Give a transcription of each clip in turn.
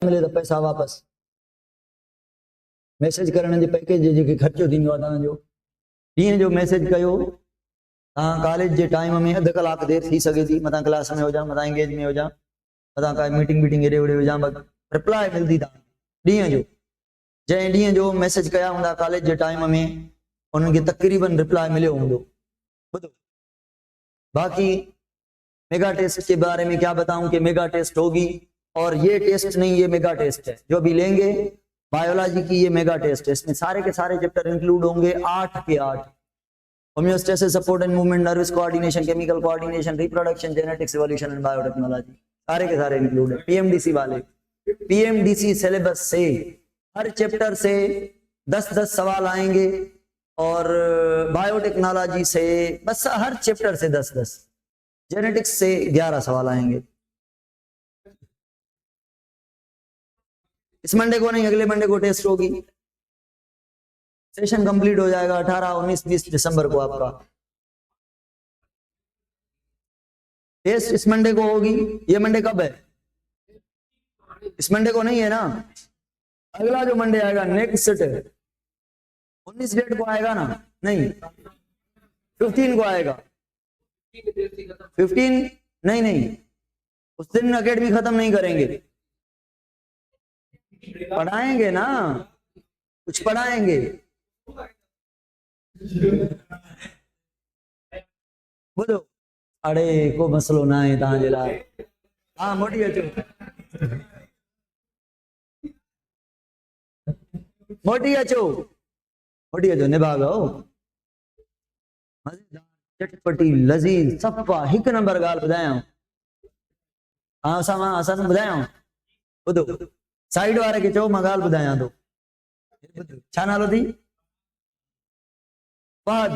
मिले तो पैसा वापस मैसेज करण जे पैकेज जेके खर्चो थींदो आहे तव्हांजो ॾींहं जो मैसेज कयो तव्हां कॉलेज जे टाइम में अधु कलाक देरि थी सघे थी मतां क्लास में हुजां मतां एंगेज में हुजां मतां काई मीटिंग हेॾे होॾे हुजां रिप्लाई मिलंदी तव्हांखे ॾींहं जो जंहिं ॾींहं जो मैसेज कया हूंदा कॉलेज जे टाइम में उन्हनि खे तक़रीबन रिप्लाई मिलियो हूंदो। ॿुधो बाक़ी मेगा टेस्ट के बारे में क्या बताऊं कि मेगा टेस्ट होगी और ये टेस्ट नहीं ये मेगा टेस्ट है जो भी लेंगे बायोलॉजी की ये मेगा टेस्ट है इसमें सारे के सारे चैप्टर इंक्लूड होंगे 8 के 8 homeostasis support and movement nervous coordination chemical coordination reproduction genetics evolution and biotechnology सारे के सारे इंक्लूड है। पीएमडीसी वाले पीएमडीसी सिलेबस से हर चैप्टर से 10-10 सवाल आएंगे और बायोटेक्नोलॉजी से बस हर चैप्टर से 10-10 जेनेटिक्स से 11 सवाल आएंगे। इस मंडे को नहीं अगले मंडे को टेस्ट होगी सेशन कंप्लीट हो जाएगा 18, 19, 20 दिसंबर को आपका टेस्ट इस मंडे को होगी। ये मंडे कब है? इस मंडे को नहीं है ना अगला जो मंडे आएगा नेक्स्ट 19 डेट को आएगा ना नहीं 15 को आएगा 15 नहीं उस दिन एकेडमी खत्म नहीं करेंगे पढ़ाएंगे ना कुछ पढ़ाएंगे बोलो अरे को मसलो ना है तव्हांजे लाइ हाँ मोटी अचो निभागो चटपटी लज़ीज़ सफ़ा एक नंबर गाल ॿुधायां हाँ असां ॿुधायां ॿुधो साइड वारे के चओ मां ॻाल्हि ॿुधायां थो छा नालो थी फहद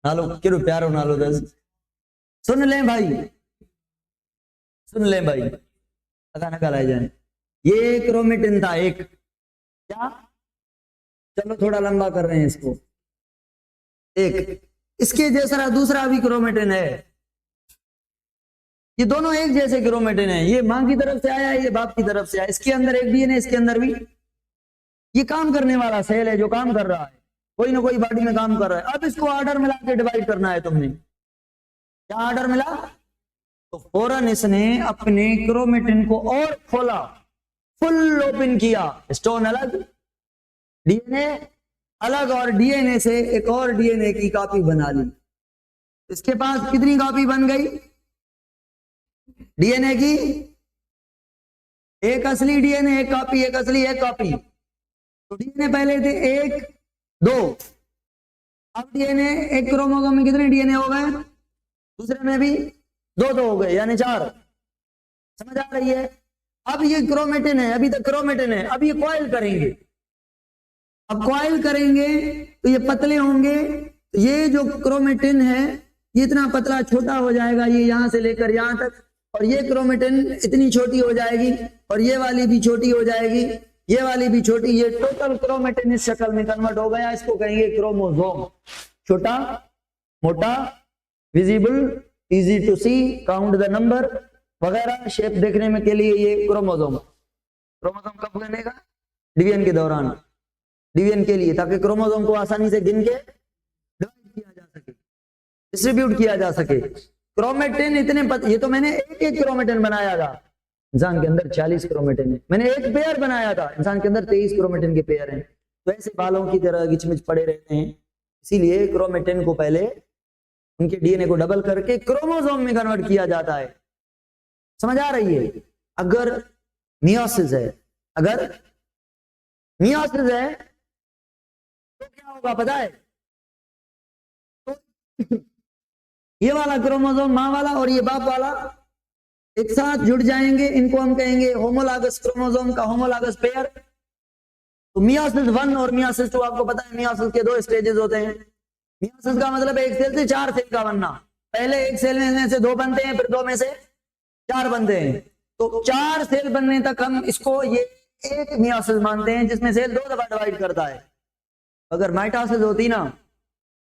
नालो केड़ो प्यारो नालो अथसि सुन ले भाई अदा न ॻाल्हाइजांइ ये क्रोमेटिन था एक क्या चलो थोड़ा लंबा कर रहे हैं इसको एक इसके जैसा दूसरा भी क्रोमेटिन है ये दोनों एक जैसे क्रोमेटिन है ये मां की तरफ से आया है ये बाप की तरफ से आया इसके अंदर एक डीएनए इसके अंदर भी ये काम करने वाला सेल है जो काम कर रहा है कोई ना कोई बॉडी में काम कर रहा है। अब इसको ऑर्डर मिला के डिवाइड करना है तुमने क्या ऑर्डर मिला तो फौरन इसने अपने क्रोमेटिन को और खोला फुल ओपन किया स्टोन अलग डीएनए अलग और डीएनए से एक और डीएनए की कॉपी बना ली। इसके पास कितनी कॉपी बन गई डीएनए की एक असली डीएनए एक कॉपी एक असली एक कॉपी तो डीएनए पहले थे 1 2 अब डीएनए एक क्रोमोसोम में कितने डीएनए हो गए दूसरे में भी 2 हो गए यानी 4 समझ आ रही है। अब ये क्रोमेटिन है अभी तक क्रोमेटिन है अब ये कॉइल करेंगे अब कॉइल करेंगे तो ये पतले होंगे तो ये जो क्रोमेटिन है ये इतना पतला छोटा हो जाएगा ये यहां से लेकर यहां तक और ये क्रोमेटिन इतनी छोटी हो जाएगी और ये वाली भी छोटी हो जाएगी ये वाली भी छोटी ये टोटल क्रोमेटिन इस शक्ल में कन्वर्ट हो गया इसको कहेंगे क्रोमोसोम छोटा मोटा visible easy to see count the number वगैरह शेप देखने में के लिए ये क्रोमोसोम कब बनेगा डिवीजन के दौरान डिवीजन के लिए ताकि क्रोमोसोम को आसानी से गिन के डिवाइड किया जा सके डिस्ट्रीब्यूट किया जा सके। क्रोमेटिन इतने ये तो मैंने एक क्रोमेटिन बनाया था इंसान के अंदर 40 क्रोमेटिन है मैंने एक पेयर बनाया था इंसान के अंदर 23 क्रोमेटिन के पेयर हैं तो ऐसे बालों की तरह गिचमिच पड़े रहते हैं इसीलिए क्रोमेटिन को पहले उनके डीएनए को डबल करके क्रोमोसोम में कन्वर्ट किया जाता है। समझ आ रही है। अगर मियोसिस है तो क्या होगा पता है तो ये वाला क्रोमोसोम मां वाला और ये बाप वाला एक साथ जुड़ जाएंगे इनको हम कहेंगे होमोलॉगस क्रोमोसोम का होमोलॉगस पेयर। तो मियोसिस 1 और मियोसिस 2 आपको पता है मियोसिस के 2 स्टेजेस होते हैं। मियोसिस का मतलब एक सेल से 4 सेल का बनना पहले एक सेल में से 2 बनते हैं फिर 2 में से 4 बनते हैं तो 4 सेल बनने तक हम इसको ये एक मियोसिस मानते हैं जिसमें सेल 2 दफा डिवाइड करता है। अगर माइटोसिस होती ना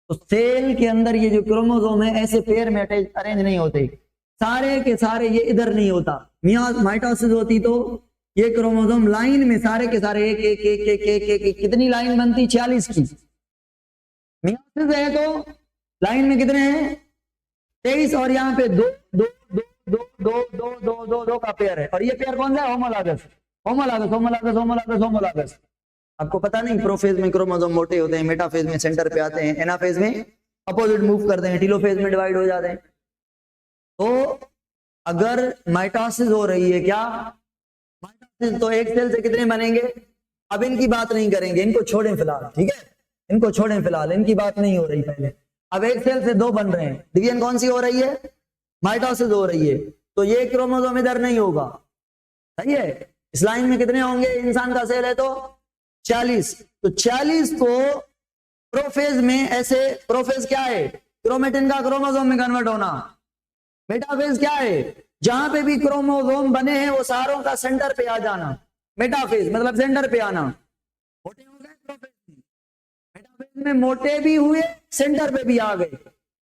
तो सेल के अंदर ये जो क्रोमोसोम है ऐसे पेयर में अरेंज नहीं होते सारे के सारे ये इधर नहीं होता, माइटोसिस होती तो ये क्रोमोसोम लाइन में सारे के सारे एक एक एक एक एक एक, एक कितनी लाइन बनती, 46 की। मियोसिस है तो लाइन में कितने हैं, 23, और यहाँ पे दो दो दो दो दो दो दो दो दो का पेयर है, और ये पेयर कौन सा है, homologous homologous homologous homologous homologous. आपको पता नहीं प्रोफेज में क्रोमोसोम मोटे होते हैं, मेटाफेज में सेंटर पे आते हैं, एनाफेज में अपोजिट मूव करते हैं, टीलोफेज में डिवाइड हो जाते हैं। तो अगर माइटोसिस हो रही है, क्या माइटोसिस, तो एक सेल से कितने बनेंगे, अब इनकी बात नहीं करेंगे, इनको छोड़ें फिलहाल, ठीक है, इनको छोड़ें फिलहाल, इनकी बात नहीं हो रही पहले। अब एक सेल से 2 बन रहे हैं, डिवीजन कौन सी हो रही है, माइटोसिस हो रही है, तो ये क्रोमोसोम इधर नहीं होगा, सही है। इस लाइन में कितने होंगे, इंसान का सेल है तो 40, तो 40 को प्रोफेज में ऐसे, प्रोफेज क्या है, क्रोमेटिन का क्रोमोसोम में कन्वर्ट होना। मेटाफेज क्या है, जहां पे भी क्रोमोसोम बने हैं वो सारों का सेंटर पे आ जाना, मेटाफेज मतलब सेंटर पे आना। मोटे हो गए प्रोफेज में, मेटाफेज में मोटे भी हुए, सेंटर पे भी आ गए,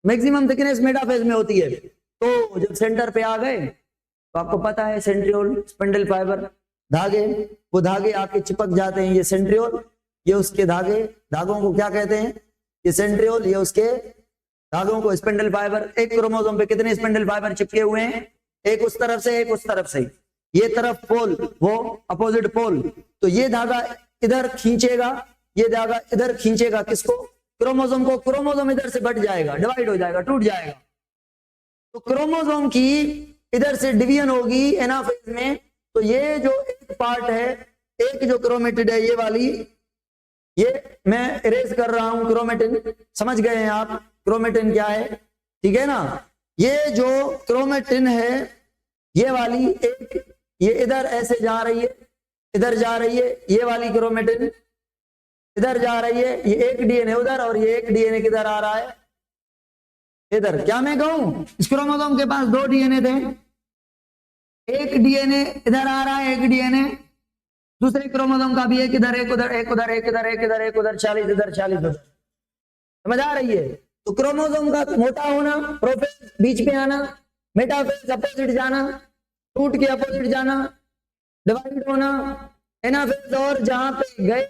मैक्सिमम थिकनेस मेटाफेज में होती है। तो जब सेंटर पे आ गए तो आपको पता है सेंट्रियोल, स्पिंडल फाइबर, धागे, वो धागे आके चिपक जाते हैं, ये सेंट्रियोल, ये उसके धागे, धागों को क्या कहते हैं, ये सेंट्रियोल, ये उसके धागों को स्पिंडल फाइबर। एक क्रोमोसोम पे कितने स्पिंडल फाइबर चिपके हुए हैं, एक उस तरफ से एक उस तरफ से, ये तरफ पोल, वो अपोजिट पोल, तो ये धागा इधर खींचेगा, ये धागा इधर खींचेगा, किसको, क्रोमोसोम को, क्रोमोसोम इधर से बढ़ जाएगा, डिवाइड हो जाएगा, टूट जाएगा। तो क्रोमोसोम की इधर से डिवीजन होगी एनाफेज में, तो ये जो एक पार्ट है, एक जो क्रोमेटिड है, ये वाली, ये मैं इरेज कर रहा हूं, क्रोमेटिन, समझ गए हैं आप क्रोमेटिन क्या है, ठीक है ना। ये जो क्रोमेटिन है, ये वाली एक, ये इधर ऐसे जा रही है, इधर जा रही है, ये वाली क्रोमेटिन इधर जा रही है, ये एक डीएनए उधर, और ये एक डीएनए किधर आ रहा है, इधर। क्या मैं कहूं, इस क्रोमोसोम के पास 2 डीएनए थे, एक डीएनए इधर आ रहा है, एक डीएनए दूसरे क्रोमोसोम का भी एक इधर, एक उधर, एक उधर, एक इधर, एक इधर, एक उधर, 40 इधर 40 उधर, समझ आ रही है। तो क्रोमोसोम का मोटा होना, प्रोफेज बीच में आना, मेटाफेज अपोजिट जाना, टूट के अपोजिट जाना, डिवाइड होना, एनाफेज, और जहां पे गए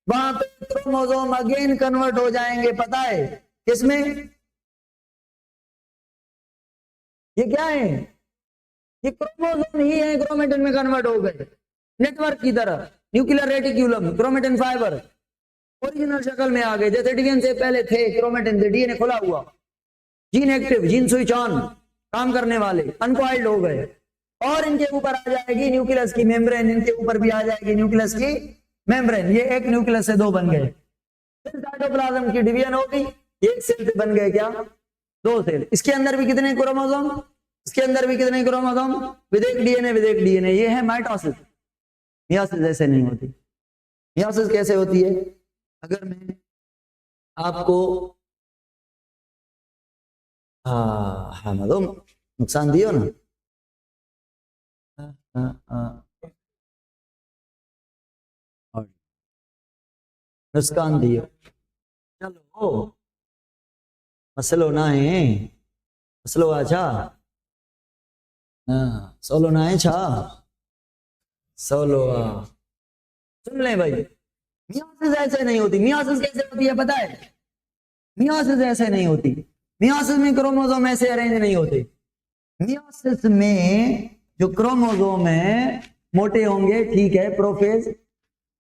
वहां पे क्रोमोसोम अगेन कन्वर्ट हो जाएंगे, पता है किसमें, ये क्या है, ये क्रोमोसोम ही है, क्रोमेटिन में कन्वर्ट हो गए, नेटवर्क की तरह, nuclear reticulum, chromatin fibre original शक्ल में आ गए, जैसे डिवीजन से पहले थे क्रोमेटिन थे, डीएनए खुला हुआ, gene active, gene switch on, काम करने वाले, अनकॉइल्ड हो गए, और इनके ऊपर आ जाएगी न्यूक्लियस की मेम्ब्रेन, इनके ऊपर भी आ जाएगी न्यूक्लियस की मेम्ब्रेन, ये एक न्यूक्लियस से 2 बन गए, फिर साइटोप्लाज्म की डिवीजन हो गई, एक सेल से बन गए क्या, 2 सेल। इसके अंदर भी कितने क्रोमोसोम, इसके अंदर भी कितने क्रोमोसोम, विद एक डीएनए, विद एक डीएनए, ये है माइटोसिस। मियोसिस ऐसे नहीं होती। मियोसिस कैसे होती है, अगर मैं आपको हाँ मालूम, नुकसान दियो ना, नुकसान दियो, चलो मसलो ना है, मसलो अच्छा, सोलो ना है, छा सोलो, सुन ले भाई, मियोसिस ऐसे नहीं होती। मियोसिस कैसे होती है पता है, मियोसिस ऐसे नहीं होती, मियोसिस में क्रोमोसोम ऐसे अरेंज नहीं होते। मियोसिस में जो क्रोमोसोम है मोटे होंगे, ठीक है, प्रोफेज,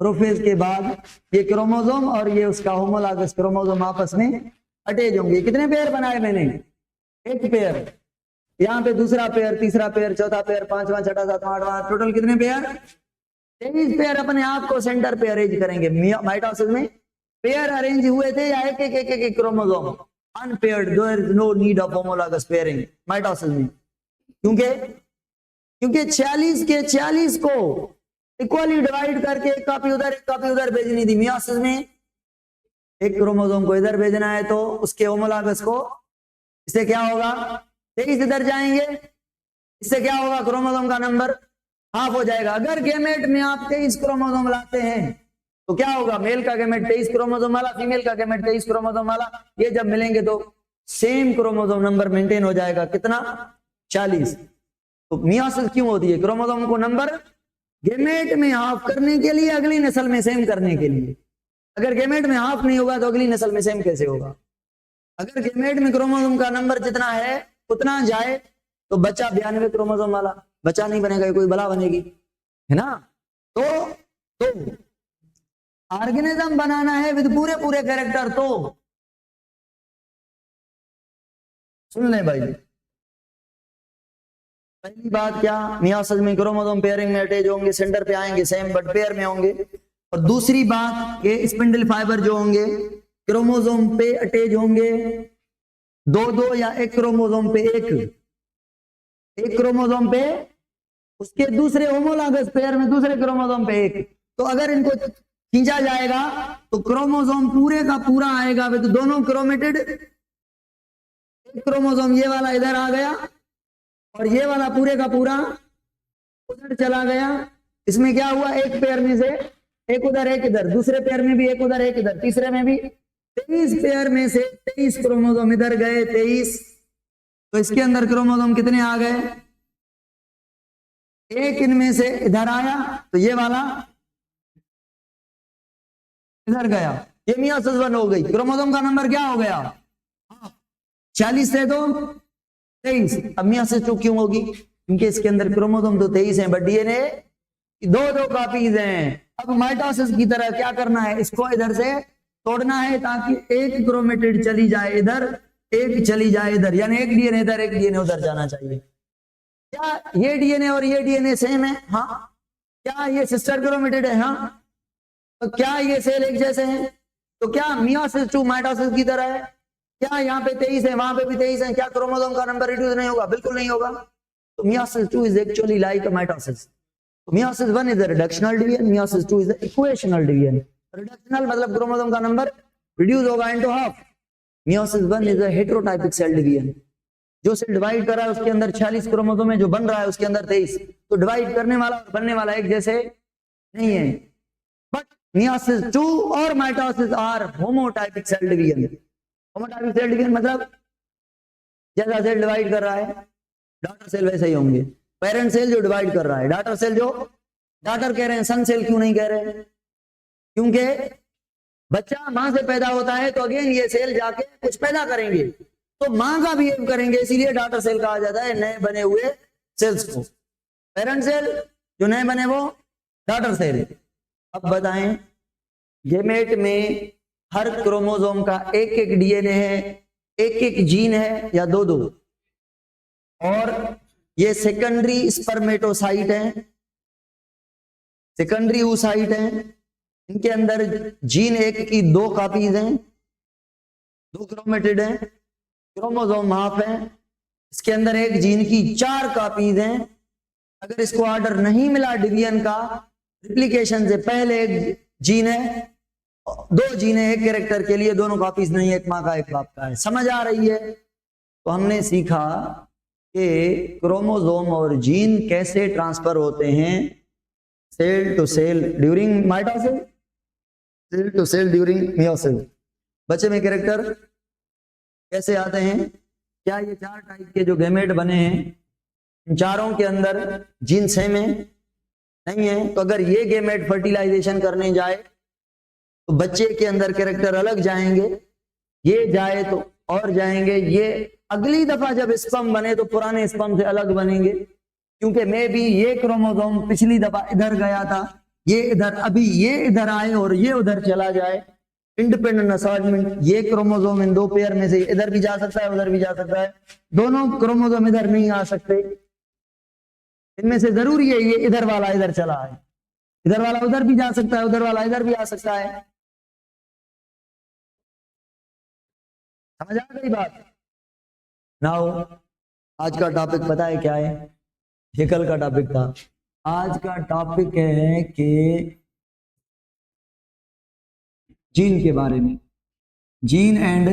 प्रोफेज के बाद ये क्रोमोसोम और ये उसका होमोलॉगस क्रोमोसोम आपस में अटैच होंगे। कितने पेयर बनाए मैंने, एक पेयर, यहाँ पे दूसरा पेयर, तीसरा पेयर, चौथा पेयर, 5वां, 6वां, 7वां, 8वां, टोटल कितने पेयर, 23 पेयर अपने आप को सेंटर पे अरेंज करेंगे। माइटोसिस में पेयर अरेंज हुए थे या एक एक एक एक, एक chromosome unpaired, there is no need of homologous pairing mitosis में, क्योंकि 46 के 46 को इक्वली डिवाइड करके एक कॉपी उधर भेजनी थी। मियोसिस में एक क्रोमोसोम को इधर भेजना है तो उसके होमोलॉगस को, इससे क्या होगा, 23 इधर जाएंगे, इससे क्या होगा, क्रोमोसोम का नंबर हाफ हो जाएगा। अगर गैमेट में आप 23 क्रोमोसोम लाते हैं तो क्या होगा, मेल का गैमेट 23 क्रोमोसोम वाला, फीमेल का गैमेट 23 क्रोमोसोम वाला, ये जब मिलेंगे तो सेम क्रोमोसोम नंबर मेंटेन हो जाएगा। कितना, 40। तो मियोसिस क्यों होती है? क्रोमोसोम को नंबर गेमेट में हाफ करने के लिए, अगली नस्ल में सेम करने के लिए। अगर गेमेट में हाफ नहीं होगा तो अगली नस्ल में सेम कैसे होगा? अगर गेमेट में क्रोमोसोम का नंबर जितना है उतना जाए तो बच्चा 92 क्रोमोसोम वाला बच्चा नहीं बनेगा, कोई बला बनेगी, है ना। तो ऑर्गेनिज्म बनाना है विद पूरे पूरे कैरेक्टर, तो सुन ले भाई। पहली बात क्या, मियोसिस में क्रोमोसोम पेयरिंग में अटैच होंगे, सेंटर पे आएंगे सेम बट पेयर में होंगे। और दूसरी बात के स्पिंडल फाइबर जो होंगे क्रोमोसोम पे अटैच होंगे, दो या एक क्रोमोसोम पे एक क्रोमोसोम पे उसके दूसरे होमोलॉगस पेयर में दूसरे क्रोमोसोम पे एक। तो अगर इनको खींचा जाएगा तो क्रोमोसोम पूरे का पूरा आएगा विद दोनों क्रोमेटिड। एक क्रोमोसोम ये वाला इधर आ गया और ये वाला पूरे का पूरा उधर चला गया। इसमें क्या हुआ, एक पेयर में से एक उधर एक इधर, दूसरे पेयर में भी एक उधर एक इधर, तीसरे में भी 23 पेयर में से 23 क्रोमोसोम इधर गए 23। तो इसके अंदर क्रोमोसोम कितने आ गए, एक इनमें से इधर आया तो ये वाला इधर गया, ये मियोसिस 1 हो गई। क्रोमोसोम का नंबर क्या हो गया 40 से 2 23। अब मियोसिस 2 क्यों होगी, क्योंकि इसके अंदर क्रोमोसोम तो 23 है बट डीएनए दो कॉपीज हैं। अब माइटोसिस की तरह क्या करना है, इसको इधर से तोड़ना है ताकि एक क्रोमेटिड चली जाए इधर, एक चली जाए इधर, यानी एक डीएनए इधर एक डीएनए उधर जाना चाहिए। क्या ये डीएनए और ये डीएनए सेम है? हाँ। क्या ये सिस्टर क्रोमेटिड है? हाँ। तो क्या ये सेल एक जैसे हैं? तो क्या मियोसिस 2 माइटोसिस की तरह है? क्या यहाँ पे 23 है वहां पे भी 23 है? क्या क्रोमोसोम का नंबर रिड्यूस नहीं होगा? बिल्कुल नहीं होगा। तो meiosis 2 is actually like a mitosis. Meiosis 1 is a reductional division, meiosis 2 is a equational division. Reductional मतलब क्रोमोसोम का नंबर रिड्यूस होगा into half. Meiosis 1 is a heterotypic cell division. जो सेल डिवाइड कर रहा है उसके अंदर 46 क्रोमोसोम है, जो बन रहा है उसके अंदर 23। तो डिवाइड करने वाला और बनने वाला एक जैसे नहीं है। बट मियोसिस 2 और mitosis are homotypic cell division. Homotypic cell division मतलब जैसा सेल डिवाइड कर रहा है डॉटर सेल वैसे ही होंगे। पेरेंट सेल जो डिवाइड कर रहा है, डॉटर सेल जो डॉटर कह रहे हैं, सन सेल क्यों नहीं कह रहे हैं? क्योंकि बच्चा मां से पैदा होता है तो अगेन ये सेल जाके कुछ पैदा करेंगे तो मां का बिहेव करेंगे, इसीलिए डॉटर सेल कहा जाता है नए बने हुए सेल्स को। पेरेंट सेल जो नए बने वो डॉटर सेल। अब बताएं, गेमेट में हर क्रोमोसोम का एक एक डीएनए है, एक एक जीन है या दो दो, और ये सेकेंडरी स्पर्मेटोसाइट है, सेकेंडरी oocyte है। इनके अंदर जीन एक की 2 कॉपीज हैं, 2 क्रोमेटिड हैं, क्रोमोसोम हाफ है। इसके अंदर एक जीन की 4 कॉपीज हैं। अगर इसको ऑर्डर नहीं मिला डिवीजन का, रिप्लिकेशन से पहले एक जीन है, 2 जीन है एक कैरेक्टर के लिए, दोनों कॉपीज नहीं, एक माँ का एक बाप का है। समझ आ रही है? तो हमने सीखा कि क्रोमोसोम और जीन कैसे ट्रांसफर होते हैं cell to cell during mitosis, cell to cell during meiosis. बच्चे में कैरेक्टर कैसे आते हैं? क्या ये 4 टाइप के जो गैमेट बने हैं इन चारों के अंदर जीन सेम है? नहीं है। तो अगर ये गैमेट फर्टिलाइजेशन करने जाए तो बच्चे के अंदर कैरेक्टर अलग जाएंगे, ये जाए तो और जाएंगे, ये अगली दफा जब स्पर्म बने तो पुराने स्पर्म से अलग बनेंगे, क्योंकि मैं भी ये क्रोमोसोम पिछली दफा इधर गया था, ये इधर, अभी ये इधर आए और ये उधर चला जाए। इंडिपेंडेंट असाइनमेंट, ये क्रोमोसोम इन 2 पेयर में से इधर भी जा सकता है उधर भी जा सकता है, दोनों क्रोमोसोम इधर नहीं आ सकते। इनमें से जरूरी है ये इधर वाला इधर चला है, इधर वाला उधर भी जा सकता है, उधर वाला इधर भी आ सकता है। समझ आ गई बात? नाउ आज का टॉपिक पता है क्या है? ये कल का टॉपिक था। आज का टॉपिक है कि जीन के बारे में, जीन एंड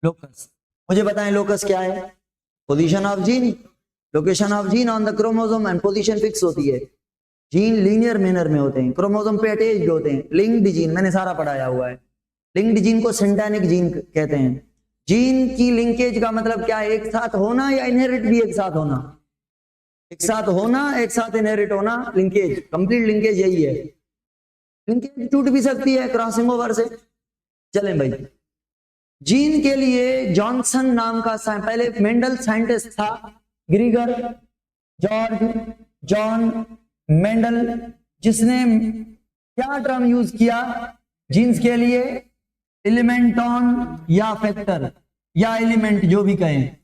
लोकस। मुझे बताएं लोकस क्या है? Position of gene, location of gene on the chromosome and position fix होती है। जीन लीनियर मैनर में होते हैं, क्रोमोसोम पे अटैच्ड होते हैं। लिंक्ड जीन मैंने सारा पढ़ाया हुआ है। लिंक्ड जीन को सिंटैनिक जीन कहते हैं। जीन की लिंकेज का मतलब क्या है? एक साथ होना या इनहेरिट भी एक साथ होना? एक साथ होना, एक साथ इनहेरिट होना, लिंकेज, कंप्लीट लिंकेज यही है। लिंकेज टूट भी सकती है क्रॉसिंग ओवर से। चलें भाई, जीन के लिए जॉनसन नाम का पहले मेंडल साइंटिस्ट था, ग्रीगर जॉर्ज जॉन मेंडल, जिसने क्या टर्म यूज किया जीन्स के लिए? एलिमेंटॉन या फैक्टर या एलिमेंट, जो भी कहें।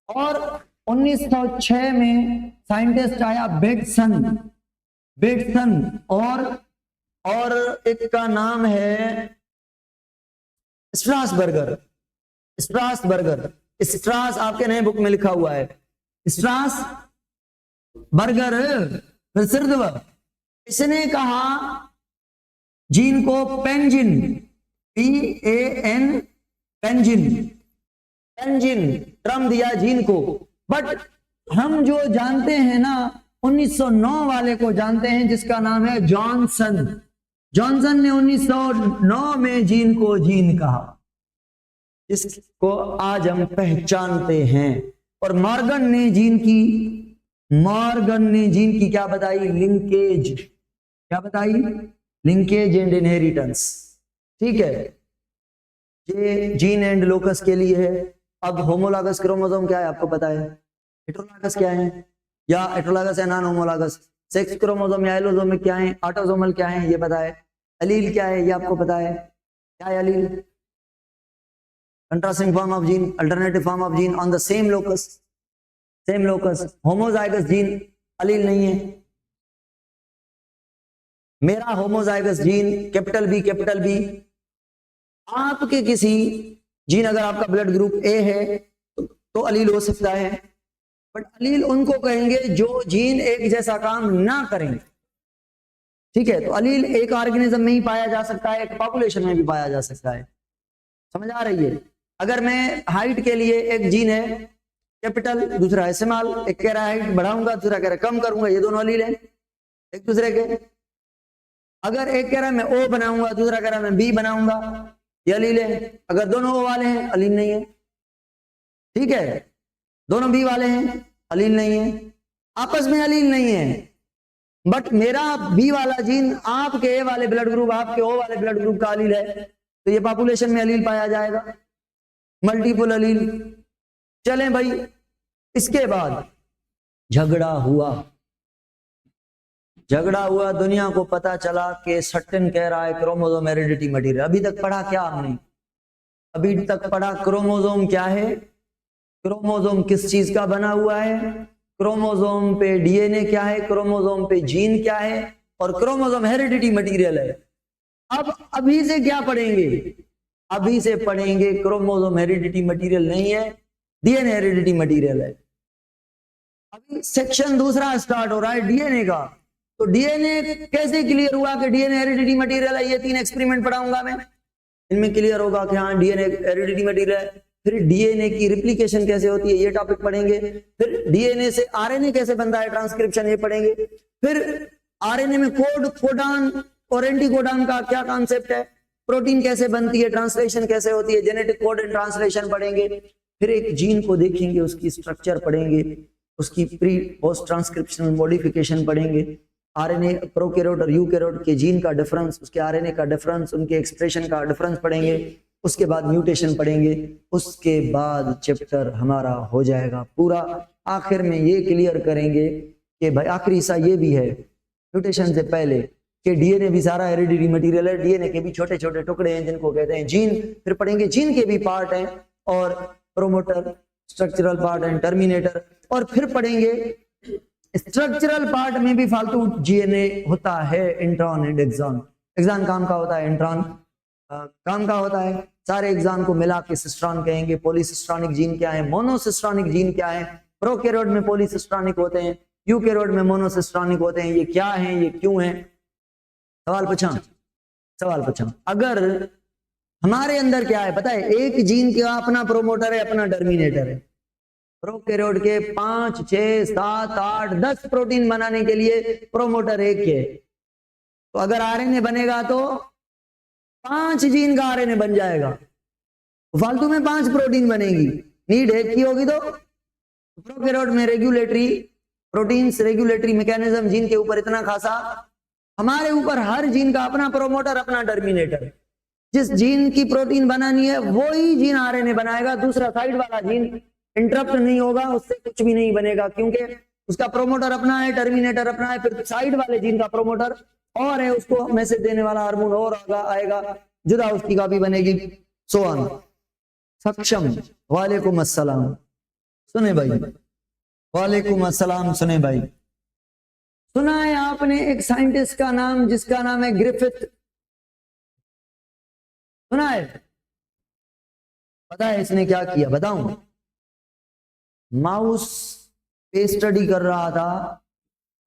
और 1906 में साइंटिस्ट आया बेटसन और एक का नाम है स्ट्रासबर्गर। स्ट्रास आपके नए बुक में लिखा हुआ है, स्ट्रासबर्गर प्रसिद्ध। इसने कहा जीन को पेंजिन, PAN, पेंजिन टर्म दिया जीन को। बट हम जो जानते हैं ना, 1909 वाले को जानते हैं, जिसका नाम है जॉनसन ने 1909 में जीन को जीन कहा, जिसको आज हम पहचानते हैं। और मॉर्गन ने जीन की क्या बताई? लिंकेज। क्या बताई? Linkage and inheritance. ठीक है, ये जीन एंड लोकस के लिए है। अब होमोलॉगस क्रोमोसोम क्या है आपको पता है? हेटेरोलॉगस क्या है, या हेटेरोलॉगस या नॉन होमोलॉगस? सेक्स क्रोमोसोम या एलोसोम में क्या है? ऑटोसोमल क्या है ये पता है? अलील क्या है ये आपको पता है? क्या है allele? Contrasting form of gene, alternative form of gene on the same locus. Homozygous gene allele नहीं है। मेरा होमोजाइगस जीन कैपिटल बी, आपके किसी जीन, अगर आपका ब्लड ग्रुप ए है तो अलील हो सकता है। बट अलील उनको कहेंगे जो जीन एक जैसा काम ना करें। ठीक है, तो अलील एक ऑर्गेनिज्म में ही पाया जा सकता है, एक पॉपुलेशन में भी पाया जा सकता है। समझ आ रही है? अगर मैं हाइट के लिए, एक जीन है कैपिटल, दूसरा है स्मॉल, एक कह रहा है हाइट बढ़ाऊंगा, दूसरा कह रहा है कम करूंगा, ये दोनों अलील हैं एक दूसरे के। अगर एक कह रहा है मैं ओ बनाऊंगा, दूसरा कह रहा है मैं बी बनाऊंगा, ये अलील है। अगर दोनों ओ वाले हैं, अलील नहीं है। ठीक है, दोनों बी वाले हैं, अलील नहीं है। आपस में अलील नहीं है। बट मेरा बी वाला जीन आपके ए वाले ब्लड ग्रुप, आपके ओ वाले ब्लड ग्रुप का अलील है, तो ये पॉपुलेशन में अलील पाया जाएगा, मल्टीपल अलील। चलें भाई, इसके बाद झगड़ा हुआ, दुनिया को पता चला कि सट्टन कह रहा है क्रोमोसोम हेरिडिटी मटेरियल। अभी तक पढ़ा क्या हमने? अभी तक पढ़ा क्रोमोसोम क्या है, क्रोमोसोम किस चीज का बना हुआ है, क्रोमोसोम पे डीएनए क्या है, क्रोमोसोम पे जीन क्या है, और क्रोमोसोम हेरिडिटी मटेरियल है। अब अभी से क्या पढ़ेंगे? अभी से पढ़ेंगे क्रोमोसोम हेरिडिटी मटेरियल नहीं है, डीएनए हेरिडिटी मटेरियल है। अभी सेक्शन दूसरा स्टार्ट हो रहा है डीएनए का। तो डीएनए कैसे क्लियर हुआ कि डीएनए हेरिडिटी मटेरियल है? ये 3 एक्सपेरिमेंट पढ़ाऊंगा मैं, इनमें क्लियर होगा कि हाँ डीएनए हेरिडिटी मटेरियल है। फिर डीएनए की रिप्लिकेशन कैसे होती है, ये टॉपिक पढ़ेंगे। फिर डीएनए से आरएनए कैसे बनता है, ट्रांसक्रिप्शन, ये पढ़ेंगे। फिर आरएनए में कोडान और एंटीकोडान का क्या कॉन्सेप्ट है, प्रोटीन कैसे बनती है, ट्रांसलेशन कैसे होती है, जेनेटिक कोड एंड ट्रांसलेशन पढ़ेंगे। फिर एक जीन को देखेंगे, उसकी स्ट्रक्चर पढ़ेंगे, उसकी प्री पोस्ट ट्रांसक्रिप्शनल मॉडिफिकेशन पढ़ेंगे, आरएनए प्रोकैरियोट और यूकैरियोट के जीन का डिफरेंस, उसके आरएनए का डिफरेंस, उनके एक्सप्रेशन का डिफरेंस पढ़ेंगे। उसके बाद म्यूटेशन पढ़ेंगे। उसके बाद चैप्टर हमारा हो जाएगा पूरा। आखिर में ये क्लियर करेंगे कि भाई आखिरी हिस्सा ये भी है म्यूटेशन से पहले कि डीएनए भी सारा हेरिडिटी मटेरियल है, डीएनए के भी छोटे छोटे टुकड़े हैं जिनको कहते हैं जीन। फिर पढ़ेंगे जीन के भी पार्ट हैं, और promoter, structural part and terminator. और फिर पढ़ेंगे स्ट्रक्चरल पार्ट में भी फालतू जीएनए होता है, इंट्रॉन एंड एक्सॉन। एक्सॉन काम का होता है, इंट्रॉन काम का होता है। सारे एक्सॉन को मिला के सिस्ट्रॉन कहेंगे। पॉलीसिस्ट्रॉनिक जीन क्या है, मोनोसिस्ट्रॉनिक जीन क्या है, प्रोकैरियोट में पॉलीसिस्ट्रॉनिक होते हैं, यूकैरियोट में मोनोसिस्ट्रॉनिक होते हैं। ये क्या है, ये क्यों है? सवाल पूछा। अगर हमारे अंदर क्या है पता है, एक जीन का अपना प्रोमोटर है, अपना टर्मिनेटर है। प्रोकैरियोट के 5, 6, 7, 8, 10 प्रोटीन बनाने के लिए प्रोमोटर एक है। तो अगर आरएनए बनेगा तो 5 जीन का आरएनए बन जाएगा। फालतू में 5 प्रोटीन बनेगी, नीड 1 की होगी। तो प्रोकैरियोट में regulatory proteins, regulatory mechanism gene के ऊपर इतना खासा, हमारे ऊपर हर जीन का अपना प्रोमोटर, अपना टर्मिनेटर। जिस जीन की प्रोटीन बनानी है वही जीन आरएनए बनाएगा, दूसरा साइड वाला जीन इंटरप्ट नहीं होगा, उससे कुछ भी नहीं बनेगा, क्योंकि उसका प्रोमोटर अपना है, टर्मिनेटर अपना है, फिर साइड वाले जीन का प्रोमोटर और है, उसको मैसेज देने वाला हार्मोन और आएगा, जुदा उसकी कॉपी बनेगी। So on. सक्षम, वालेकुम अस्सलाम। सुने भाई, वालेकुम अस्सलाम। सुने भाई, सुना है आपने एक साइंटिस्ट का नाम जिसका नाम है ग्रिफिथ? सुना है? पता है इसने क्या किया? बताऊं? माउस पे स्टडी कर रहा था,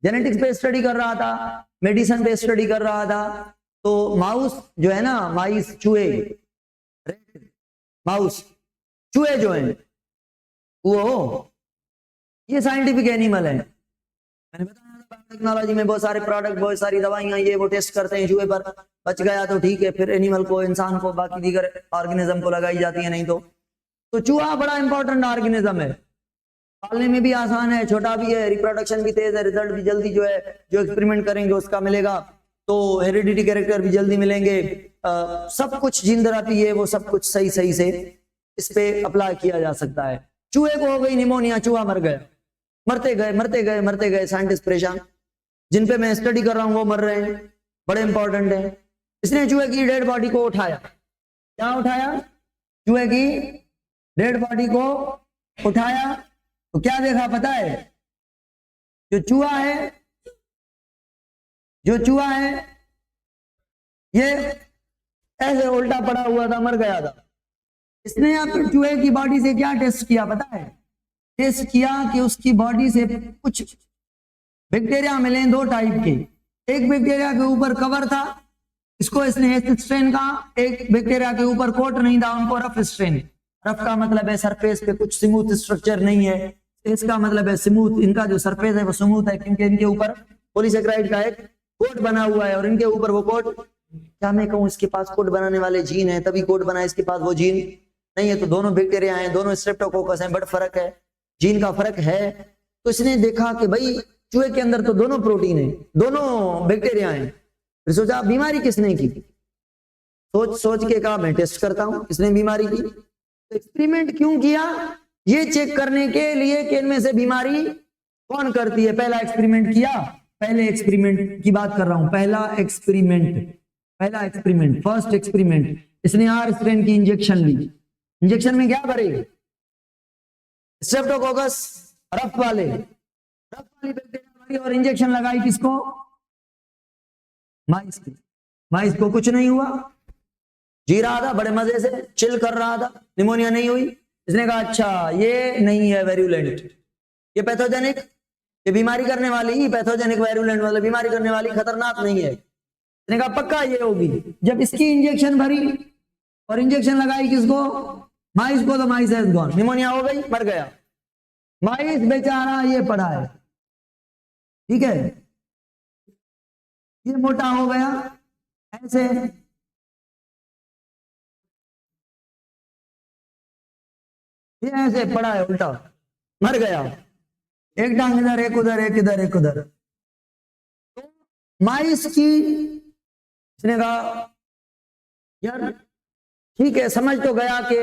जेनेटिक्स पे स्टडी कर रहा था, मेडिसिन पे स्टडी कर रहा था। तो माउस जो है ना, माइस, चूहे, माउस, चूहे जो हैं वो, ये साइंटिफिक एनिमल है। मैंने बताया टेक्नोलॉजी में बहुत सारे प्रोडक्ट, बहुत सारी दवाइयां, ये वो टेस्ट करते हैं चूहे पर, बच गया तो ठीक है, फिर एनिमल को, इंसान को, बाकी दीगर ऑर्गेनिज्म को लगाई जाती है, नहीं तो चूहा बड़ा इंपॉर्टेंट ऑर्गेनिज्म है, पालने में भी आसान है, छोटा भी है, रिप्रोडक्शन भी तेज है, रिजल्ट भी जल्दी जो है, जो एक्सपेरिमेंट करेंगे उसका मिलेगा, तो हेरिडिटी कैरेक्टर भी जल्दी मिलेंगे, सब कुछ जीन थेरेपी है वो सब कुछ सही से इस पे अप्लाई किया जा सकता है। चूहे को हो गई निमोनिया, चूहा मर गया, मरते गए साइंटिस्ट परेशान, जिन पे मैं स्टडी कर रहा हूं वो मर रहे हैं, बड़े इंपॉर्टेंट है। इसने चूहे की डेड बॉडी को उठाया। क्या उठाया? चूहे की डेड बॉडी को उठाया, तो क्या देखा पता है? जो चूहा है ये ऐसे उल्टा पड़ा हुआ था, मर गया था। इसने अब चूहे की बॉडी से क्या टेस्ट किया पता है? टेस्ट किया कि उसकी बॉडी से कुछ बैक्टीरिया मिले, 2 टाइप के। एक बैक्टीरिया के ऊपर कवर था, इसको इसने एसिड स्ट्रेन कहा, एक बैक्टीरिया के ऊपर कोट नहीं था, उनको रफ स्ट्रेन। रफ का मतलब है सरफेस पे कुछ स्मूथ स्ट्रक्चर नहीं है, इसका मतलब है स्मूथ, इनका जो सरफेस है वो स्मूथ है, क्योंकि इनके ऊपर पॉलीसेकेराइड का एक कोट बना हुआ है, और इनके ऊपर वो कोट, क्या मैं कहूं, इसके पास कोट बनाने वाले जीन है तभी कोट बना, इसके पास वो जीन नहीं है। तो दोनों बैक्टीरिया हैं, दोनों स्ट्रेप्टोकोकस हैं, बट फर्क है, जीन का फर्क है। तो इसने देखा कि भाई चूहे के अंदर तो दोनों प्रोटीन है, दोनों बैक्टीरिया हैं। फिर सोचा बीमारी किसने की, सोच के कहा मैं टेस्ट करता हूं किसने बीमारी की। तो एक्सपेरिमेंट क्यों किया? ये चेक करने के लिए कि इनमें से बीमारी कौन करती है। पहला एक्सपेरिमेंट किया, पहले एक्सपेरिमेंट की बात कर रहा हूं, पहला एक्सपेरिमेंट, फर्स्ट एक्सपेरिमेंट, इसने आर स्ट्रेन की इंजेक्शन ली। इंजेक्शन में क्या भरे? स्ट्रेप्टोकोकस रफ वाली बैक्टीरिया भरी, और इंजेक्शन लगाई किसको? माइस को कुछ नहीं हुआ, जी रहा था बड़े मजे से, चिल कर रहा था, निमोनिया नहीं हुई। इसने कहा अच्छा ये नहीं है वेरुलेंट, ये पैथोजेनिक, ये बीमारी करने वाली, पैथोजेनिक वेरुलेंट वाले बीमारी करने वाली खतरनाक नहीं है। इसने कहा पक्का ये होगी। जब इसकी इंजेक्शन भरी और इंजेक्शन लगाई किसको? माइस को, तो माइस हैज गॉन, निमोनिया हो गई, मर गया। माइस बेचारा ये पड़ा है, ठीक है, ये मोटा हो गया ऐसे, ये ऐसे पड़ा है उल्टा, मर गया, एक टांग इधर, एक उधर, एक इधर, एक उधर। तो माइस की, इसने कहा यार ठीक है, समझ तो गया कि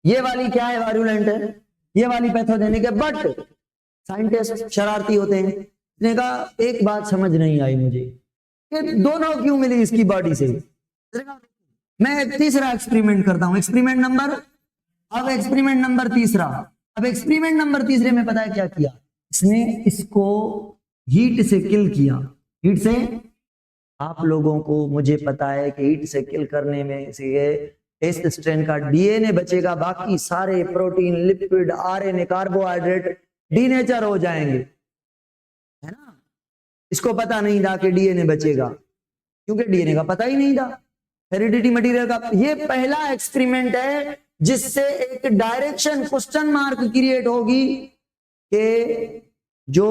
ये वाली क्या है, वायरुलेंट है, ये वाली पैथोजेनिक है, बट साइंटिस्ट शरारती होते हैं। इसने कहा एक बात समझ नहीं आई मुझे, कि दोनों क्यों मिली इसकी बॉडी से। मैं एक तीसरा एक्सपेरिमेंट करता हूं, एक्सपेरिमेंट नंबर तीसरा। अब एक्सपेरिमेंट नंबर तीसरे में पता है क्या किया? इसने इसको हीट से किल किया। हीट से, आप लोगों को मुझे पता है कि हीट से किल करने में से इस स्ट्रेन का डीएनए बचेगा, बाकी सारे protein, lipid, RNA, carbohydrate denature हो जाएंगे, है ना। इसको पता नहीं था कि डीएनए बचेगा, क्योंकि डीएनए का पता ही नहीं था, हेरिडिटी मटेरियल का। ये पहला एक्सपेरिमेंट है जिससे एक डायरेक्शन, क्वेश्चन मार्क क्रिएट होगी कि जो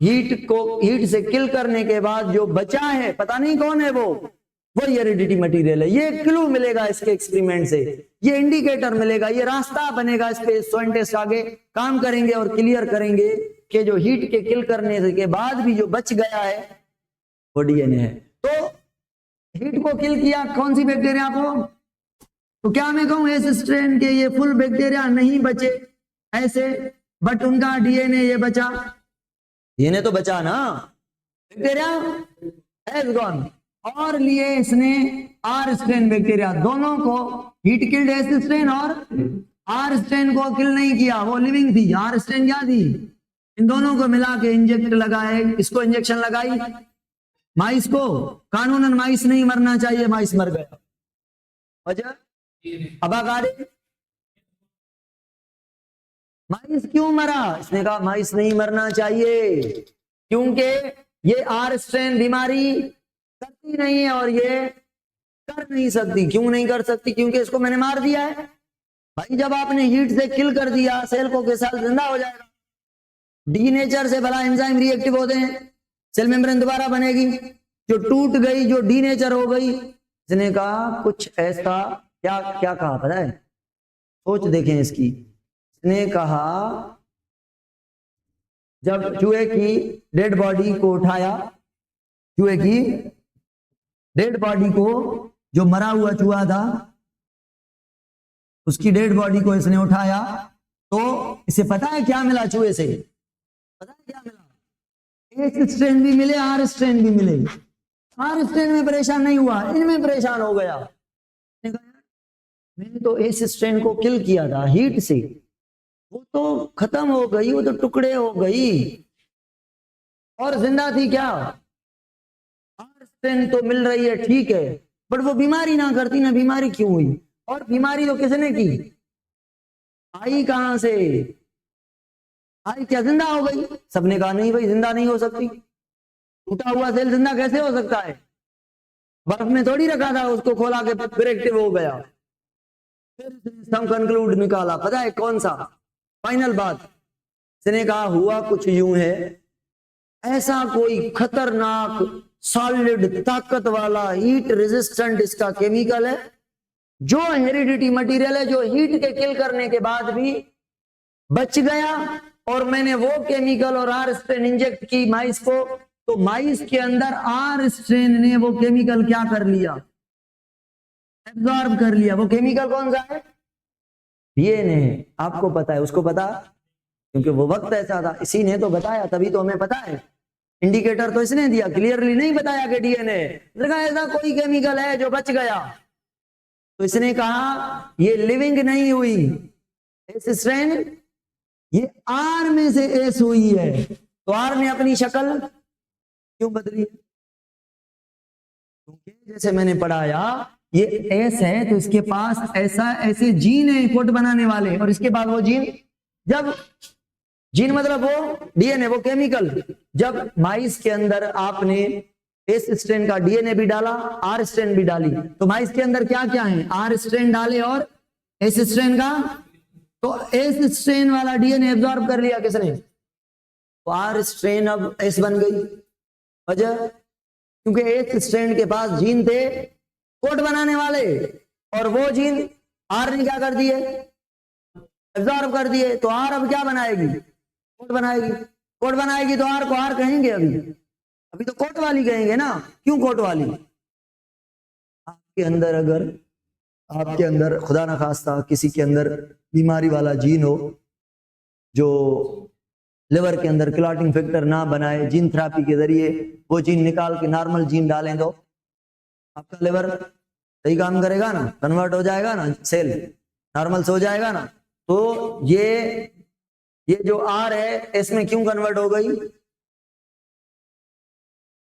हीट से किल करने के बाद जो बचा है, पता नहीं कौन है वो, वही हेरिडिटी मटेरियल है। ये क्लू मिलेगा इसके एक्सपेरिमेंट से, ये इंडिकेटर मिलेगा, ये रास्ता बनेगा। इस पे साइंटिस्ट आगे काम करेंगे और क्लियर करेंगे कि जो हीट के किल करने के बाद भी जो बच गया है वो डीएनए है। तो हीट को किल किया कौन सी बैक्टीरिया को, तो क्या मैं कहूं इस स्ट्रेन के ये फुल बैक्टीरिया नहीं बचे ऐसे, बट उनका डीएनए ये बचा, डीएनए तो बचा ना, बैक्टीरिया हैज गॉन। और लिए इसने आर स्ट्रेन बैक्टीरिया, दोनों को हीट किल्ड एस स्ट्रेन और आर स्ट्रेन को किल नहीं किया, वो लिविंग थी, आर स्ट्रेन क्या थी, इन दोनों को मिला के इंजेक्ट लगाए, इसको इंजेक्शन लगाई माइस को, कानूनन माइस नहीं मरना चाहिए, माइस मर गया। वजह अबाकारी माइस क्यों मरा, इसने कहा माइस नहीं मरना चाहिए क्योंकि ये आर स्ट्रेन बीमारी करती नहीं है और ये कर नहीं सकती। क्यों नहीं कर सकती, क्योंकि इसको मैंने मार दिया है भाई। जब आपने हीट से किल कर दिया सेल को के साथ जिंदा हो जाएगा। डी नेचर से भला एंजाइम रिएक्टिव होते हैं, सेल मेम्ब्रेन दोबारा बनेगी, जो टूट गई, जो डी नेचर हो गई। इसने कहा कुछ ऐसा, क्या क्या कहा पता है, सोच देखें इसकी। इसने कहा जब चूहे की डेड बॉडी को उठाया, चूहे की डेड बॉडी को, जो मरा हुआ चूहा था उसकी डेड बॉडी को इसने उठाया, तो इसे पता है क्या मिला चूहे से, पता है क्या मिला, एस स्ट्रेन भी मिले आर स्ट्रेन भी मिले। आर स्ट्रेन में परेशान नहीं हुआ, इनमें परेशान हो गया। मैंने तो एस स्ट्रेन को किल किया था हीट से, वो तो खत्म हो गई, वो तो टुकड़े हो गई, और जिंदा थी क्या, आर स्ट्रेन तो मिल रही है ठीक है, बट वो बीमारी ना करती ना, बीमारी क्यों हुई, और बीमारी तो किसने की, आई कहां से, आई क्या जिंदा हो गई। सबने कहा नहीं भाई जिंदा नहीं हो सकती, टूटा हुआ सेल जिंदा कैसे हो सकता है, बर्फ में थोड़ी रखा था, उसको खोला के फिर एक्टिव हो गया। फिर हम कंक्लूड निकाला, पता है कौन सा, फाइनल बात। इसने कहा हुआ कुछ यूं है, ऐसा कोई खतरनाक सॉलिड ताकत वाला हीट रेजिस्टेंट इसका केमिकल है, जो हेरिडिटी मटेरियल है, जो हीट के किल करने के बाद भी बच गया, और मैंने वो केमिकल और आर स्ट्रेन इंजेक्ट की माइस को, तो माइस के अंदर आर स्ट्रेन ने वो केमिकल क्या कर लिया, एब्जॉर्ब कर लिया। वो केमिकल कौन सा है, डीएनए। आपको पता है, उसको पता, क्योंकि वो वक्त ऐसा था, इसी ने तो बताया, तभी तो हमें पता है। इंडिकेटर तो इसने दिया, क्लियरली नहीं बताया कि डीएनए, ऐसा कोई केमिकल है जो बच गया। तो इसने कहा ये लिविंग नहीं हुई एस स्ट्रेन, ये आर में से एस हुई है। तो आर ने अपनी शक्ल क्यों बदली, क्योंकि जैसे मैंने पढ़ाया ये एस है, तो इसके पास ऐसे जीन है कोड बनाने वाले, और इसके बाद वो जीन, जब जीन मतलब वो डीएनए, वो केमिकल, जब माइस के अंदर आपने एस स्ट्रेन का डीएनए भी डाला, आर स्ट्रेन भी डाली, तो माइस के अंदर क्या क्या है, आर स्ट्रेन डाले और एस स्ट्रेन का, तो एस स्ट्रेन वाला डीएनए एब्जॉर्ब कर लिया किसने, तो आर स्ट्रेन अब एस बन गई। वजह क्योंकि एस स्ट्रेन के पास जीन थे कोड बनाने वाले, और वो जीन आर ने क्या कर दिए, एब्जॉर्ब कर दिए। तो आर अब क्या बनाएगी, कोड बनाएगी, कोड बनाएगी, तो आर को आर कहेंगे, अभी तो कोट वाली कहेंगे ना। क्यों कोट वाली, आपके अंदर अगर, आपके अंदर खुदा ना खास्ता किसी के अंदर बीमारी वाला जीन हो, जो लिवर के अंदर क्लॉटिंग फैक्टर ना बनाए, जीन थेरेपी के जरिए वो जीन निकाल के नॉर्मल जीन डालें, तो आपका लिवर सही काम करेगा ना, कन्वर्ट हो जाएगा ना, सेल नॉर्मल से हो जाएगा ना। तो ये जो आर है इसमें क्यों कन्वर्ट हो गई,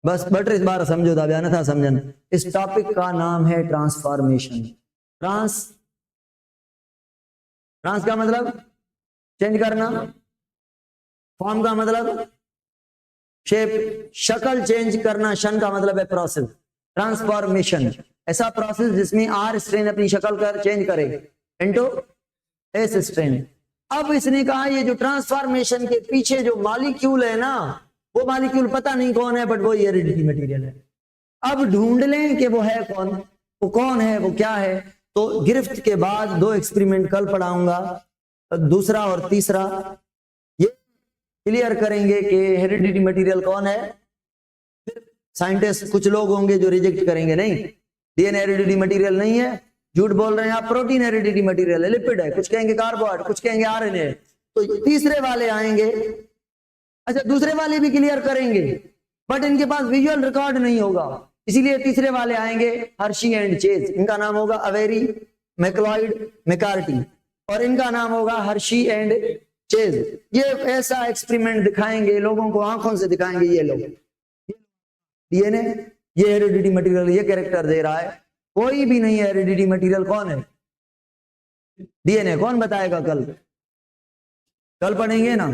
बस बट इस बार समझो था, बयान था समझन। इस टॉपिक का नाम है ट्रांसफॉर्मेशन। ट्रांस का मतलब चेंज करना, फॉर्म का मतलब शेप, शक्ल चेंज करना, शन का मतलब है प्रोसेस। ट्रांसफॉर्मेशन ऐसा प्रोसेस जिसमें आर स्ट्रेन अपनी शक्ल कर चेंज करे इनटू एस स्ट्रेन। अब इसने कहा ये जो ट्रांसफॉर्मेशन के पीछे जो मॉलिक्यूल है ना, वो मॉलिक्यूल पता नहीं कौन है, बट वो हेरिडिटी मटेरियल है। अब ढूंढ लें कि वो है कौन, वो कौन है, वो क्या है। तो गिरफ्त के बाद 2 एक्सपेरिमेंट कल पढ़ाऊंगा, दूसरा और तीसरा ये क्लियर करेंगे कि हेरिडिटी मटेरियल कौन है। साइंटिस्ट कुछ लोग होंगे जो रिजेक्ट करेंगे, नहीं डीएनए हेरिडिटी मटेरियल नहीं है, झूठ बोल रहे हैं आप, प्रोटीन हेरिडिटी मटेरियल है, लिपिड है, कुछ कहेंगे कार्बोहाइड्रेट, कुछ कहेंगे आरएनए। तो तीसरे वाले आएंगे, अच्छा दूसरे वाले भी क्लियर करेंगे, बट इनके पास विजुअल रिकॉर्ड नहीं होगा, इसीलिए तीसरे वाले आएंगे हर्शी एंड चेज। इनका नाम होगा अवेरी, मैक्लॉइड, मैकार्टी, और इनका नाम होगा हर्शी एंड चेज। ये ऐसा एक्सपेरिमेंट दिखाएंगे लोगों को, आंखों से दिखाएंगे। ये लोग डीएनए, ये हेरिडिटी मटेरियल, ये कैरेक्टर दे रहा है, कोई भी नहीं है हेरिडिटी मटेरियल। कौन है डीएनए, कौन बताएगा? कल पढ़ेंगे ना।